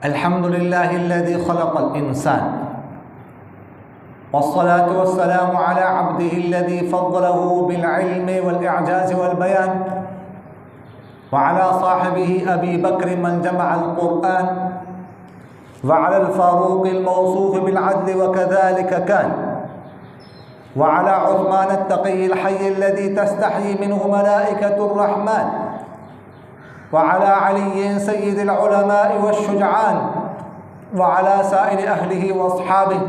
الحمد لله الذي خلق الإنسان والصلاة والسلام على عبده الذي فضله بالعلم والإعجاز والبيان وعلى صاحبه أبي بكر من جمع القرآن وعلى الفاروق الموصوف بالعدل وكذلك كان وعلى عثمان التقي الحي الذي تستحيي منه ملائكة الرحمن وعلى علي سيد العلماء والشجعان وعلى سائر أهله وأصحابه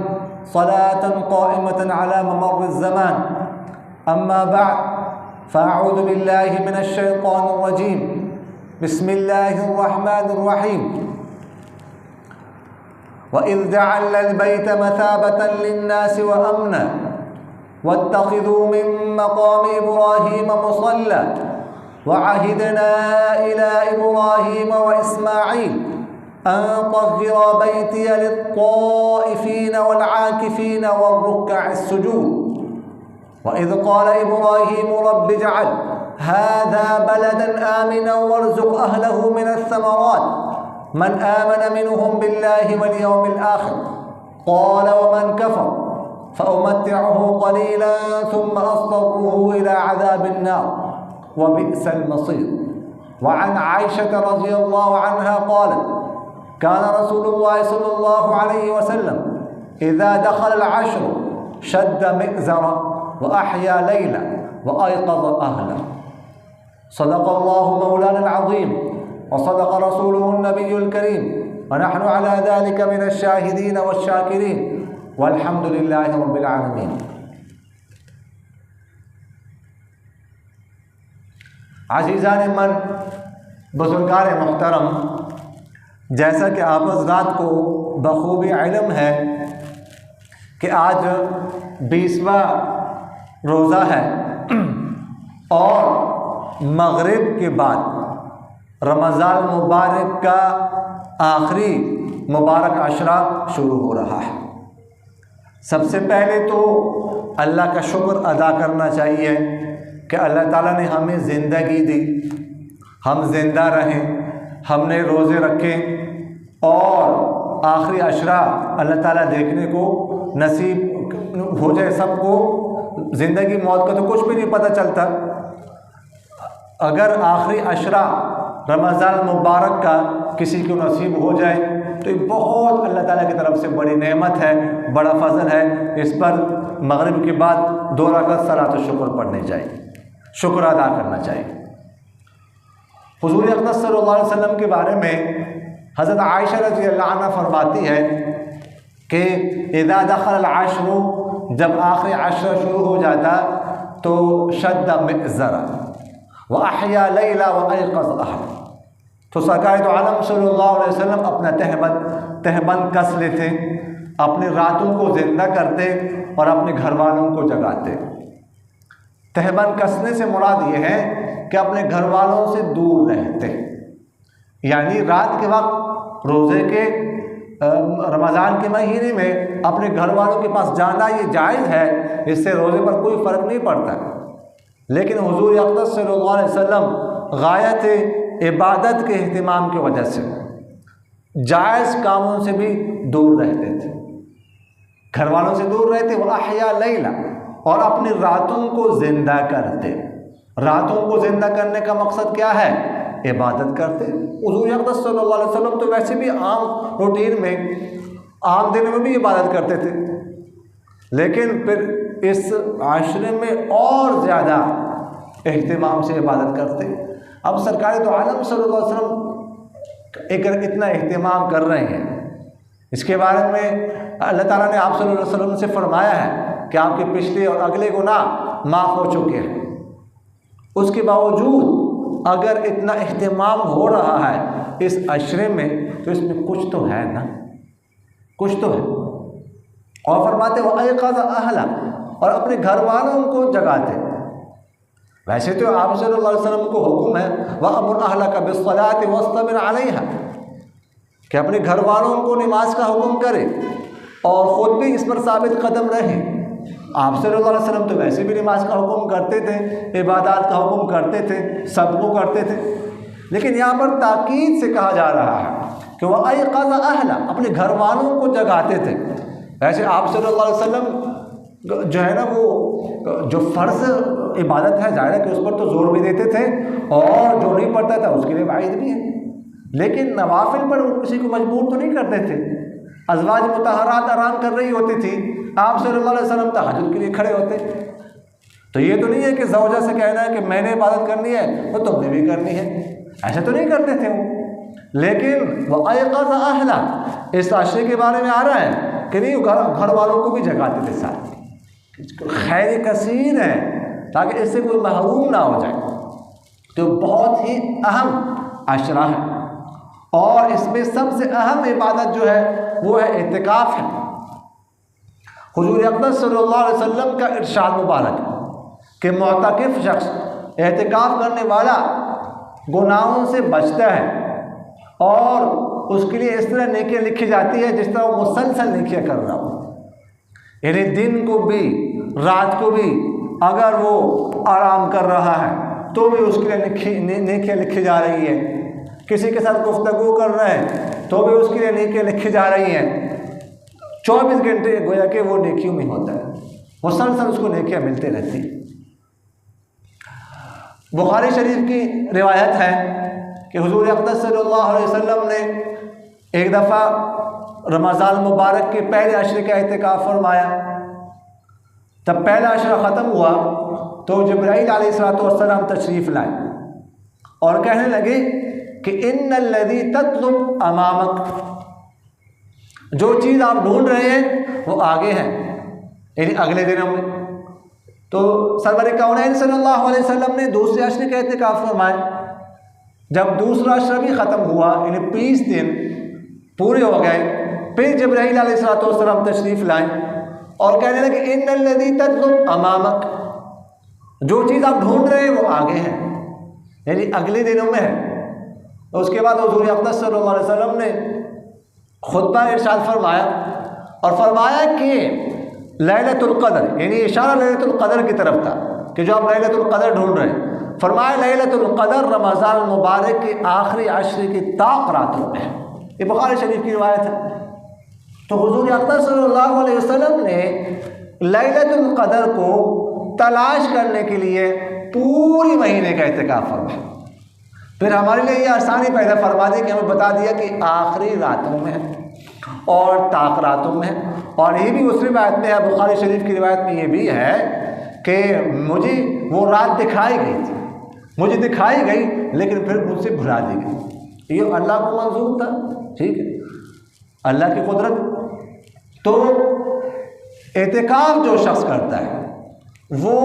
صلاة قائمة على ممر الزمان. أما بعد فأعوذ بالله من الشيطان الرجيم. بسم الله الرحمن الرحيم. وإذ جعلنا البيت مثابة للناس وأمنا واتخذوا من مقام إبراهيم مصلى وعهدنا إلى إبراهيم وإسماعيل أن طهر بيتي للطائفين والعاكفين والركع السجود. وإذ قال إبراهيم رب اجعل هذا بلدا آمنا وارزق أهله من الثمرات من آمن منهم بالله واليوم الآخر قال ومن كفر فأمتعه قليلا ثم أضطره إلى عذاب النار وبئس المصير. وعن عائشة رضي الله عنها قالت كان رسول الله صلى الله عليه وسلم إذا دخل العشر شد مئزرا وأحيا ليلا وأيقظ أهله. صدق الله مولانا العظيم وصدق رسوله النبي الكريم ونحن على ذلك من الشاهدين والشاكرين والحمد لله رب العالمين. عزیزان من، بزرگان محترم، جیسا کہ آپ حضرات کو بخوبی علم ہے کہ آج 20واں روزہ ہے اور مغرب کے بعد رمضان مبارک کا آخری مبارک عشرہ شروع ہو رہا ہے. سب سے پہلے تو اللہ کا شکر ادا کرنا چاہیے کہ اللہ تعالیٰ نے ہمیں زندگی دی، ہم زندہ رہیں، ہم نے روزے رکھے اور آخری عشرہ اللہ تعالیٰ دیکھنے کو نصیب ہو جائے. سب کو زندگی موت کا تو کچھ بھی نہیں پتہ چلتا. اگر آخری عشرہ رمضان مبارک کا کسی کو نصیب ہو جائے تو یہ بہت اللہ تعالیٰ کی طرف سے بڑی نعمت ہے، بڑا فضل ہے. اس پر مغرب کے بعد 2 رکعت صلاۃ الشکر پڑھنی چاہیے، شکر ادا کرنا چاہیے. حضور اقدس صلی اللہ علیہ وسلم کے بارے میں حضرت عائشہ رضی اللہ عنہ فرماتی ہے کہ اذا دخل العشر، جب آخری عشر شروع ہو جاتا تو شد مئزرا واحیا لیلا وایقظ اہل، تو سرکار دو عالم صلی اللہ علیہ وسلم اپنا تہبند کس لیتے، اپنی راتوں کو زندہ کرتے اور اپنے گھر والوں کو جگاتے. تہبند کسنے سے مراد یہ ہے کہ اپنے گھر والوں سے دور رہتے، یعنی رات کے وقت روزے کے رمضان کے مہینے میں اپنے گھر والوں کے پاس جانا یہ جائز ہے، اس سے روزے پر کوئی فرق نہیں پڑتا. لیکن حضور اقدس صلی اللہ علیہ وسلم غایت عبادت کے اہتمام کی وجہ سے جائز کاموں سے بھی دور رہتے تھے، گھر والوں سے دور رہتے. وہ احیا لیلا، اور اپنی راتوں کو زندہ کرتے. راتوں کو زندہ کرنے کا مقصد کیا ہے؟ عبادت کرتے. حضور اقدس صلی اللہ علیہ وسلم تو ویسے بھی عام روٹین میں عام دنوں میں بھی عبادت کرتے تھے، لیکن پھر اس عاشرے میں اور زیادہ اہتمام سے عبادت کرتے. اب سرکار دو عالم صلی اللہ علیہ وسلم اتنا اہتمام کر رہے ہیں، اس کے بارے میں اللہ تعالیٰ نے آپ صلی اللہ علیہ وسلم سے فرمایا ہے کہ آپ کے پچھلے اور اگلے گناہ معاف ہو چکے ہیں. اس کے باوجود اگر اتنا اہتمام ہو رہا ہے اس عشرے میں تو اس میں کچھ تو ہے نا، کچھ تو ہے. اور فرماتے وہ ایقظ اہلا، اور اپنے گھر والوں کو جگاتے. ویسے تو آپ صلی اللہ علیہ وسلم کو حکم ہے وَأَمُرْ أَهْلَكَ بِالصَّلَاةِ وَاصْطَبِرْ عَلَيْهَا، کہ اپنے گھر والوں کو نماز کا حکم کرے اور خود بھی اس پر ثابت قدم رہے. آپ صلی اللہ علیہ وسلم تو ویسے بھی نماز کا حکم کرتے تھے، عبادات کا حکم کرتے تھے، سب کو کرتے تھے، لیکن یہاں پر تاکید سے کہا جا رہا ہے کہ وہ ایقظ اہلا، اپنے گھر والوں کو جگاتے تھے۔ ویسے آپ صلی اللہ علیہ وسلم جو ہے نا وہ جو فرض عبادت ہے ظاہر ہے کہ اس پر تو زور بھی دیتے تھے، اور جو نہیں پڑھتا تھا اس کے لیے وعید بھی ہے، لیکن نوافل پر وہ کسی کو مجبور تو نہیں کرتے تھے۔ ازواج مطہرات آرام کر رہی ہوتی تھی، آپ صلی اللہ علیہ وسلم تہجد کے لیے کھڑے ہوتے۔ تو یہ تو نہیں ہے کہ زوجہ سے کہنا ہے کہ میں نے عبادت کرنی ہے تو تم نے بھی کرنی ہے، ایسا تو نہیں کرتے تھے وہ۔ لیکن وہ ایقظ اہلا، اس عشرے کے بارے میں آ رہا ہے کہ نہیں، گھر والوں کو بھی جگاتے تھے ساتھ۔ خیر کثیر ہے تاکہ اس سے کوئی محروم نہ ہو جائے۔ تو بہت ہی اہم عشرہ ہے، اور اس میں سب سے اہم عبادت جو ہے وہ ہے اعتکاف ہے۔ حضور اقدس صلی اللہ علیہ وسلم کا ارشاد مبارک کہ معتکف شخص، اعتکاف کرنے والا گناہوں سے بچتا ہے، اور اس کے لیے اس طرح نیکیاں لکھی جاتی ہے جس طرح وہ مسلسل نیکیاں کر رہا ہو، یعنی دن کو بھی رات کو بھی اگر وہ آرام کر رہا ہے تو بھی اس کے لیے نیکیاں لکھی جا رہی ہے، کسی کے ساتھ گفتگو کر رہے ہیں تو بھی اس کے لیے نیکیاں لکھی جا رہی ہیں، 24 گھنٹے گویا کہ وہ نیکیوں میں ہوتا ہے، مسلسل اس کو نیکیاں ملتے رہتی ہیں۔ بخاری شریف کی روایت ہے کہ حضور اقدس صلی اللہ علیہ وسلم نے ایک دفعہ رمضان مبارک کے پہلے عشرے کا اعتکاف فرمایا۔ جب پہلا عشرہ ختم ہوا تو جبرائیل علیہ الصلوۃ والسلام تشریف لائے اور کہنے لگے کہ ان الذی تطلب امامک، جو چیز آپ ڈھونڈ رہے ہیں وہ آگے ہے، یعنی اگلے دنوں میں۔ تو سرور کونین صلی اللہ علیہ وسلم نے دوسرے عشرے کا اعتکاف فرمایا۔ جب دوسرا عشرہ بھی ختم ہوا، یعنی 20 دن پورے ہو گئے، پھر جبرائیل علیہ الصلوۃ والسلام تشریف لائیں اور کہنے لگے ان الذی تطلب امامک، جو چیز آپ ڈھونڈ رہے ہیں وہ آگے ہے، یعنی اگلے دنوں میں ہے۔ اس کے بعد حضور اقدس صلی اللہ علیہ وسلم نے خطبہ ارشاد فرمایا اور فرمایا کہ لیلۃ القدر، یعنی اشارہ لیلۃ القدر کی طرف تھا کہ جو آپ لیلۃ القدر ڈھونڈ رہے ہیں، فرمایا لیلۃ القدر رمضان المبارک کے آخری عشرے کی طاق راتوں میں ہے۔ یہ بخاری شریف کی روایت ہے۔ تو حضور اقدس صلی اللہ علیہ وسلم نے لیلۃ القدر کو تلاش کرنے کے لیے پوری مہینے کا اعتکاف فرمایا، پھر ہمارے لیے یہ آسانی پیدا فرما دی کہ ہمیں بتا دیا کہ آخری راتوں میں ہے اور طاق راتوں میں ہے۔ اور یہ بھی اس روایت میں ہے، بخاری شریف کی روایت میں یہ بھی ہے کہ مجھے وہ رات دکھائی گئی تھی، مجھے دکھائی گئی لیکن پھر مجھ سے بھلا دی گئی۔ یہ اللہ کو منظور تھا، ٹھیک ہے، اللہ کی قدرت۔ تو اعتکاف جو شخص کرتا ہے وہ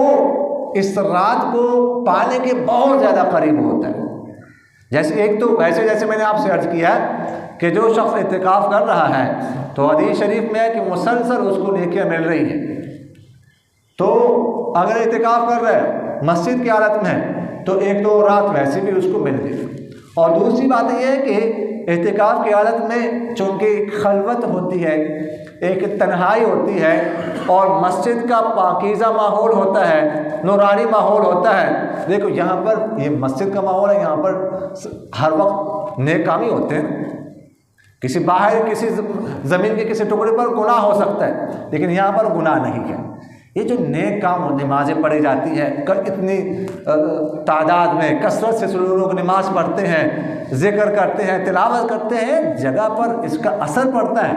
اس رات کو پانے کے بہت زیادہ قریب ہوتا ہے۔ جیسے ایک تو ویسے جیسے میں نے آپ سے عرض کیا کہ جو شخص اعتکاف کر رہا ہے تو حدیث شریف میں ہے کہ مسلسل اس کو نیکیاں مل رہی ہیں۔ تو اگر اعتکاف کر رہا ہے مسجد کی حالت میں ہے تو ایک تو رات ویسے بھی اس کو مل گئی، اور دوسری بات یہ ہے کہ اعتکاف کی حالت میں چونکہ خلوت ہوتی ہے، ایک تنہائی ہوتی ہے، اور مسجد کا پاکیزہ ماحول ہوتا ہے، نورانی ماحول ہوتا ہے۔ دیکھو یہاں پر یہ مسجد کا ماحول ہے، یہاں پر ہر وقت نیک کام ہی ہوتے ہیں، کسی باہر کسی زمین کے کسی ٹکڑے پر گناہ ہو سکتا ہے لیکن یہاں پر گناہ نہیں ہے۔ یہ جو نیک کام نمازیں پڑھی جاتی ہے، اتنی تعداد میں کثرت سے لوگ نماز پڑھتے ہیں، ذکر کرتے ہیں، تلاوت کرتے ہیں، جگہ پر اس کا اثر پڑتا ہے،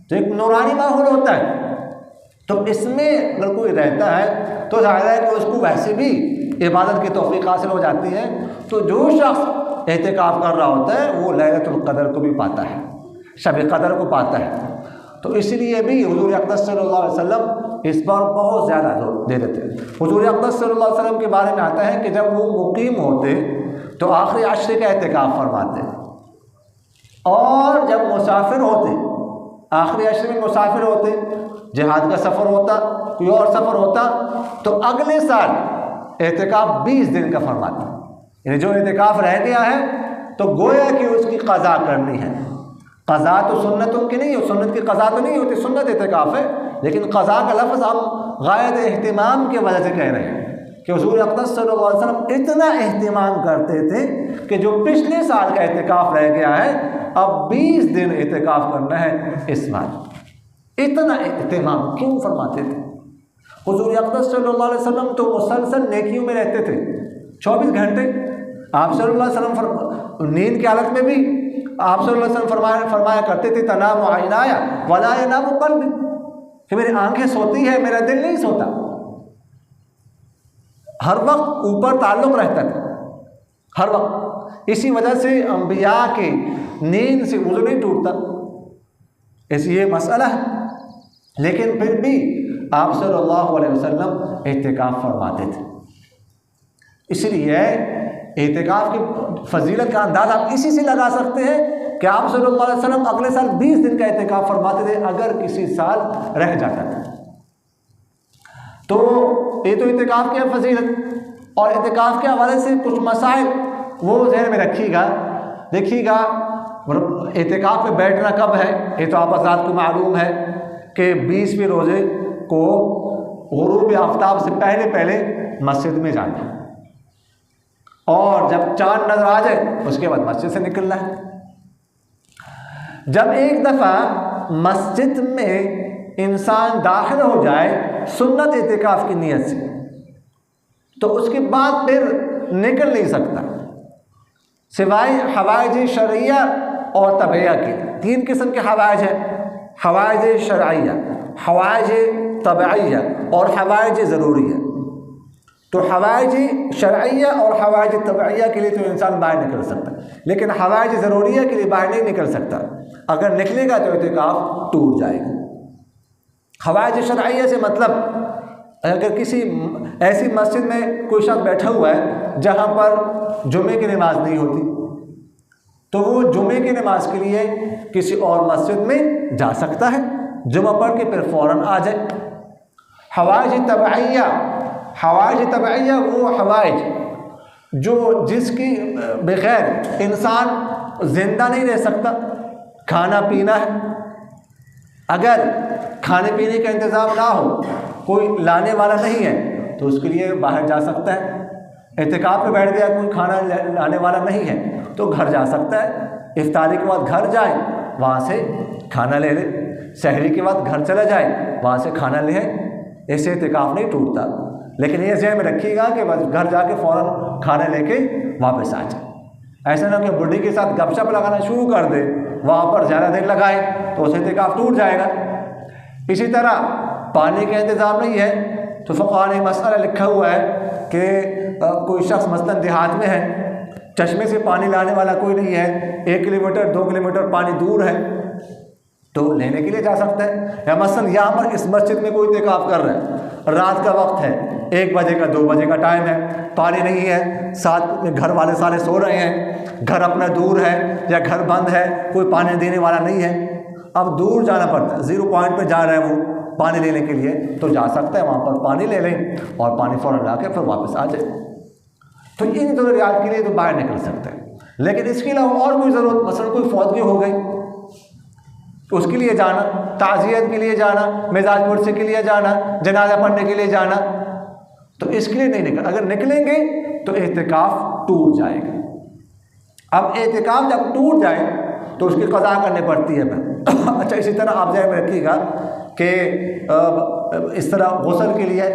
تو ایک نورانی ماحول ہوتا ہے۔ تو اس میں اگر کوئی رہتا ہے تو ظاہر ہے کہ اس کو ویسے بھی عبادت کی توفیق حاصل ہو جاتی ہے۔ تو جو شخص اعتکاف کر رہا ہوتا ہے وہ لیلۃ القدر کو بھی پاتا ہے، شب قدر کو پاتا ہے۔ تو اس لیے بھی حضور اقدس صلی اللہ علیہ وسلم اس پر بہت زیادہ زور دے دیتے ہیں۔ حضور اقدس صلی اللہ علیہ وسلم کے بارے میں آتا ہے کہ جب وہ مقیم ہوتے تو آخری عشرے کا اعتکاف فرماتے، اور جب مسافر ہوتے، آخری عشرے میں مسافر ہوتے، جہاد کا سفر ہوتا، کوئی اور سفر ہوتا، تو اگلے سال اعتکاف 20 دن کا فرماتے، یعنی جو اعتکاف رہ گیا ہے تو گویا کہ اس کی قضا کرنی ہے۔ قضا تو سنتوں کی نہیں ہے، سنت کی قضا تو نہیں ہوتی، سنت اعتکاف ہے، لیکن قضا کا لفظ ہم غایت اہتمام کی وجہ سے کہہ رہے ہیں کہ حضور اقدس صلی اللہ علیہ وسلم اتنا اہتمام کرتے تھے کہ جو پچھلے سال کا اعتکاف رہ گیا ہے اب 20 دن اعتکاف کرنا ہے اس بار۔ اتنا اہتمام کیوں فرماتے تھے؟ حضور اقدس صلی اللہ علیہ وسلم تو مسلسل نیکیوں میں رہتے تھے 24 گھنٹے۔ آپ صلی اللہ علیہ وسلم نیند کی حالت میں بھی آپ صلی اللہ علیہ وسلم فرمایا کرتے تھے تنام عینایا ولا ینام قلبی، کہ میری آنکھیں سوتی ہے میرا دل نہیں سوتا۔ ہر وقت اوپر تعلق رہتا تھا، ہر وقت۔ اسی وجہ سے انبیاء کی نیند سے وضو نہیں ٹوٹتا، ایسی یہ مسئلہ ہے۔ لیکن پھر بھی آپ صلی اللہ علیہ وسلم اعتکاف فرماتے تھے۔ اس لیے اعتکاف کی فضیلت کا انداز آپ اسی سے لگا سکتے ہیں کہ آپ صلی اللہ علیہ وسلم اگلے سال 20 دن کا اعتکاف فرماتے تھے اگر کسی سال رہ جاتا تھا۔ تو یہ تو اعتکاف کی فضیلت، اور اعتکاف کے حوالے سے کچھ مسائل وہ ذہن میں رکھیے گا۔ دیکھیے گا اعتکاف میں بیٹھنا کب ہے، یہ تو آپ حضرات کو معلوم ہے کہ 20ویں روزے کو غروب آفتاب سے پہلے مسجد میں جانا، اور جب چاند نظر آ جائے اس کے بعد مسجد سے نکلنا ہے۔ جب ایک دفعہ مسجد میں انسان داخل ہو جائے سنت اعتکاف کی نیت سے، تو اس کے بعد پھر نکل نہیں سکتا، سوائے حوائج شرعیہ اور طبعیہ کے۔ 3 قسم کے حوائج ہیں، حوائج شرعیہ، حوائج طبعیہ اور حوائج ضروریہ۔ تو حوائج شرعیہ اور حوائج طبعیہ کے لیے تو انسان باہر نکل سکتا ہے، لیکن حوائج ضروریہ کے لیے باہر نہیں نکل سکتا۔ اگر نکلے گا تو اعتکاف ٹوٹ جائے گا۔ حوائج شرعیہ سے مطلب اگر کسی ایسی مسجد میں کوئی شخص بیٹھا ہوا ہے جہاں پر جمعے کی نماز نہیں ہوتی، تو وہ جمعے کی نماز کے لیے کسی اور مسجد میں جا سکتا ہے، جمعہ پڑھ کے پھر فوراً آ جائے۔ حوائج طبعیہ، حوائج طبعیہ وہ حوائج جس کی بغیر انسان زندہ نہیں رہ سکتا۔ کھانا پینا ہے، اگر کھانے پینے کا انتظام نہ ہو، کوئی لانے والا نہیں ہے، تو اس کے لیے باہر جا سکتا ہے۔ اعتکاف پہ بیٹھ گیا، کوئی کھانا لانے والا نہیں ہے تو گھر جا سکتا ہے، افطاری کے بعد گھر جائے وہاں سے کھانا لے لے، سحری کے بعد گھر چلا جائے وہاں سے کھانا لے، ایسے اعتکاف نہیں ٹوٹتا۔ لیکن یہ ذہن میں رکھیے گا کہ بس گھر جا کے فوراً کھانا لے کے واپس آ جائے، ایسا نہ کہ بڈھی کے ساتھ گپ شپ لگانا شروع کر دے، وہاں پر زیادہ دیر لگائے تو اسے اعتکاف ٹوٹ جائے گا۔ اسی طرح پانی کا انتظام نہیں ہے تو فقہاء نے مسئلہ لکھا ہوا ہے کہ کوئی شخص مثلاً دیہات میں ہے، چشمے سے پانی لانے والا کوئی نہیں ہے، 1 کلومیٹر 2 کلومیٹر پانی دور ہے تو لینے کے لیے جا سکتا ہے۔ یا مثلاً یہاں پر اس مسجد میں کوئی اعتکاف کر رہا ہے، رات کا وقت ہے، 1 بجے کا 2 بجے کا ٹائم ہے، پانی نہیں ہے، ساتھ میں گھر والے سارے سو رہے ہیں، گھر اپنا دور ہے یا گھر بند ہے، کوئی پانی دینے والا نہیں ہے، اب دور جانا پڑتا ہے، 0 پوائنٹ پہ جا رہا ہے وہ پانی لینے کے لیے، تو جا سکتا ہے وہاں پر پانی لے لیں اور پانی فوراً لا کے پھر واپس آ جائے۔ تو ان ضروریات کے لیے تو باہر نکل سکتا ہے۔ لیکن اس کے علاوہ اور کوئی ضرورت، مثلا کوئی فوتگی ہو گئی تو اس کے لیے جانا، تعزیت کے لیے جانا، مزاج پرسی کے لیے جانا، جنازہ پڑھنے کے لیے جانا، تو اس کے لیے نہیں نکل، اگر نکلیں گے تو اعتکاف ٹوٹ جائے گا۔ اب اعتکاف جب ٹوٹ جائے تو اس کی قضا کرنی پڑتی ہے پھر۔ اچھا، اسی طرح آپ ذہن میں رکھیے گا کہ اس طرح غسل کے لیے،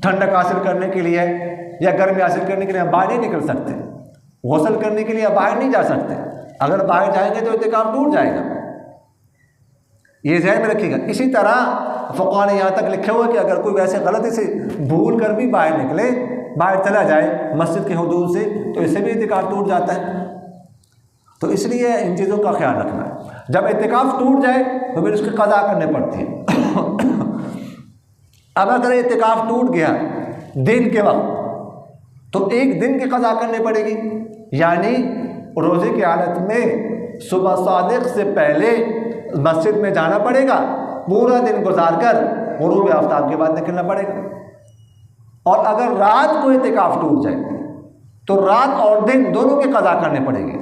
ٹھنڈک حاصل کرنے کے لیے یا گرمی حاصل کرنے کے لیے باہر نہیں نکل سکتے، غسل کرنے کے لیے باہر نہیں جا سکتے، اگر باہر جائیں گے تو اعتکاف ٹوٹ جائے گا، یہ ذہن میں رکھیے گا۔ اسی طرح فقہاء نے یہاں تک لکھا ہوا ہے کہ اگر کوئی ویسے غلطی سے بھول کر بھی باہر نکلے، باہر چلا جائے مسجد کے حدود سے، تو اس سے بھی اعتکاف ٹوٹ جاتا ہے۔ تو اس لیے ان چیزوں کا خیال رکھنا ہے۔ جب اعتکاف ٹوٹ جائے تو پھر اس کی قضا کرنے پڑتی ہے۔ اب اگر اعتکاف ٹوٹ گیا دن کے وقت تو 1 دن کی قضا کرنی پڑے گی، یعنی روزے کی حالت میں صبح صادق سے پہلے مسجد میں جانا پڑے گا، پورا دن گزار کر غروب آفتاب کے بعد نکلنا پڑے گا۔ اور اگر رات کو اعتکاف ٹوٹ جائے تو رات اور دن دونوں کی قضا کرنے پڑے گی۔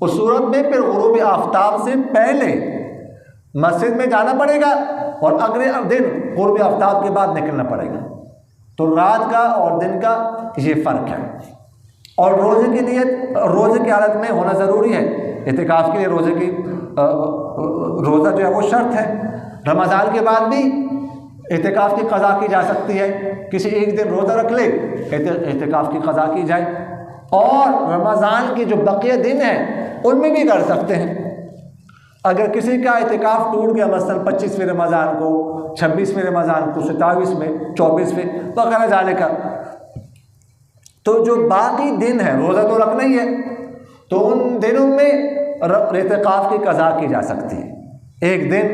اس صورت میں پھر غروب آفتاب سے پہلے مسجد میں جانا پڑے گا اور اگلے دن غروب آفتاب کے بعد نکلنا پڑے گا۔ تو رات کا اور دن کا یہ فرق ہے۔ اور روزے کی نیت روزے کی حالت میں ہونا ضروری ہے۔ اعتکاف کے لیے روزہ جو ہے وہ شرط ہے۔ رمضان کے بعد بھی اعتکاف کی قضا کی جا سکتی ہے، کسی ایک دن روزہ رکھ لے اعتکاف کی قضا کی جائے، اور رمضان کے جو بقیہ دن ہیں ان میں بھی کر سکتے ہیں۔ اگر کسی کا اعتکاف ٹوٹ گیا مثلاً 25ویں رمضان کو، 26ویں رمضان کو، 27ویں، 24ویں وغیرہ جانے کا، تو جو باقی دن ہے روزہ تو رکھنا ہی ہے، تو ان دنوں میں اعتکاف کی قضا کی جا سکتی ہے۔ ایک دن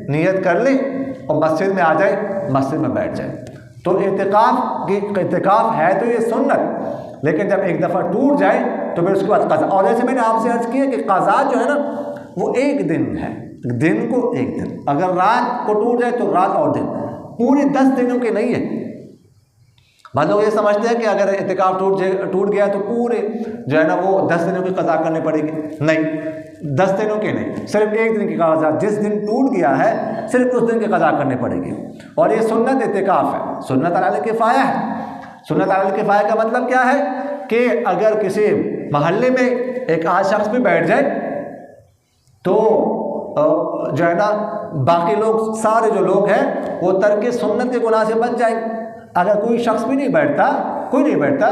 نیت کر لے اور مسجد میں آ جائے، مسجد میں بیٹھ جائے۔ تو اعتکاف ہے تو یہ سنت، لیکن جب ایک دفعہ ٹوٹ جائے تو پھر اس کے بعد قضا۔ اور جیسے میں نے آپ سے عرض کیا کہ قضا جو ہے نا وہ ایک دن ہے، دن کو ایک دن، اگر رات کو ٹوٹ جائے تو رات اور دن، پورے 10 دنوں کے نہیں ہے۔ بعض لوگ یہ سمجھتے ہیں کہ اگر اعتکاف ٹوٹ گیا تو پورے جو ہے نا وہ 10 دنوں کی قضا کرنی پڑے گی۔ نہیں، 10 دنوں کے نہیں، صرف ایک دن کی قضا، جس دن ٹوٹ گیا ہے صرف اس دن کی قضا کرنی پڑے گی۔ اور یہ سنت اعتکاف ہے، سنت علی الکفایہ ہے۔ سنت علی الکفایہ کا مطلب کیا ہے کہ اگر کسی محلے میں ایک آدھ شخص بھی بیٹھ جائے تو جو ہے نا باقی لوگ، سارے جو لوگ ہیں وہ ترک سنت کے گناہ سے بچ جائیں۔ اگر کوئی شخص بھی نہیں بیٹھتا، کوئی نہیں بیٹھتا،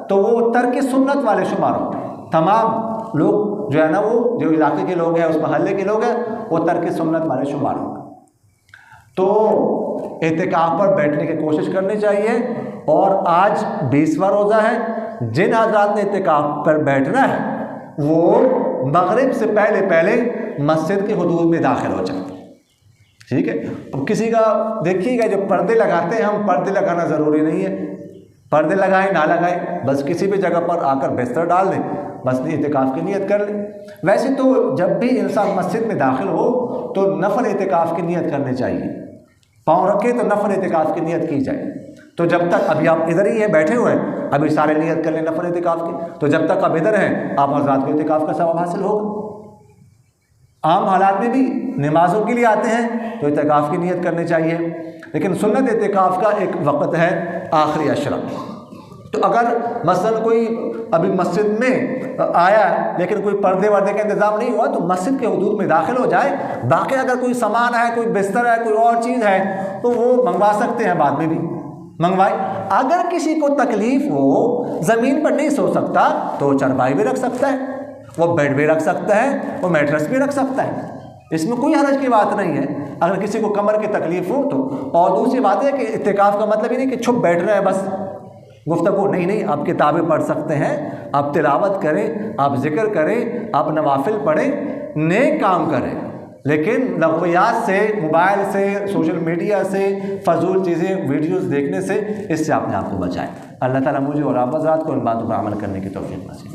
تو وہ ترک سنت والے شمار ہوں۔ تمام لوگ جو ہے نا وہ جو علاقے کے لوگ ہیں، اس محلے کے لوگ ہیں، وہ ترک سنت والے شمار ہوں۔ تو اعتکاف پر بیٹھنے کی کوشش کرنی چاہیے۔ اور آج 20واں روزہ ہے، جن حضرات نے اعتکاف پر بیٹھنا ہے وہ مغرب سے پہلے مسجد کے حدود میں داخل ہو جائیں، ٹھیک ہے۔ اب کسی کا دیکھیے گا، جو پردے لگاتے ہیں، ہم پردے لگانا ضروری نہیں ہے، پردے لگائیں نہ لگائیں، بس کسی بھی جگہ پر آ کر بستر ڈال دیں، بس اعتکاف کی نیت کر لیں۔ ویسے تو جب بھی انسان مسجد میں داخل ہو تو نفل اعتکاف کی نیت کرنی چاہیے، پاؤں رکھے تو نفل اعتکاف کی نیت کی جائے۔ تو جب تک ابھی آپ ادھر ہی ہیں، بیٹھے ہوئے ہیں، ابھی سارے نیت کر لیں نفل اعتکاف کی، تو جب تک آپ ادھر ہیں آپ حضرات کو اعتکاف کا ثواب حاصل ہوگا۔ عام حالات میں بھی نمازوں کے لیے آتے ہیں تو اعتکاف کی نیت کرنی چاہیے، لیکن سنت اعتکاف کا ایک وقت ہے آخری عشرہ۔ تو اگر مثلاً کوئی ابھی مسجد میں آیا ہے لیکن کوئی پردے وردے کا انتظام نہیں ہوا تو مسجد کے حدود میں داخل ہو جائے۔ باقی اگر کوئی سامان ہے، کوئی بستر ہے، کوئی اور چیز ہے تو وہ منگوا سکتے ہیں، بعد میں بھی منگوائے۔ اگر کسی کو تکلیف ہو، زمین پر نہیں سو سکتا تو چرپائی بھی رکھ سکتا ہے، وہ بیڈ بھی رکھ سکتا ہے، وہ میٹرس بھی رکھ سکتا ہے، اس میں کوئی حرج کی بات نہیں ہے اگر کسی کو کمر کی تکلیف ہو تو۔ اور دوسری بات ہے کہ اعتکاف کا مطلب یہ نہیں کہ چھپ بیٹھ رہے ہیں بس گفتگو، نہیں، آپ کتابیں پڑھ سکتے ہیں، آپ تلاوت کریں، آپ ذکر کریں، آپ نوافل پڑھیں، نیک کام کریں، لیکن لغویات سے، موبائل سے، سوشل میڈیا سے، فضول چیزیں، ویڈیوز دیکھنے سے، اس سے اپنے آپ کو بچائیں۔ اللہ تعالیٰ مجھے اور آپ حضرات کو ان باتوں پر عمل کرنے کی توفیق نصیب۔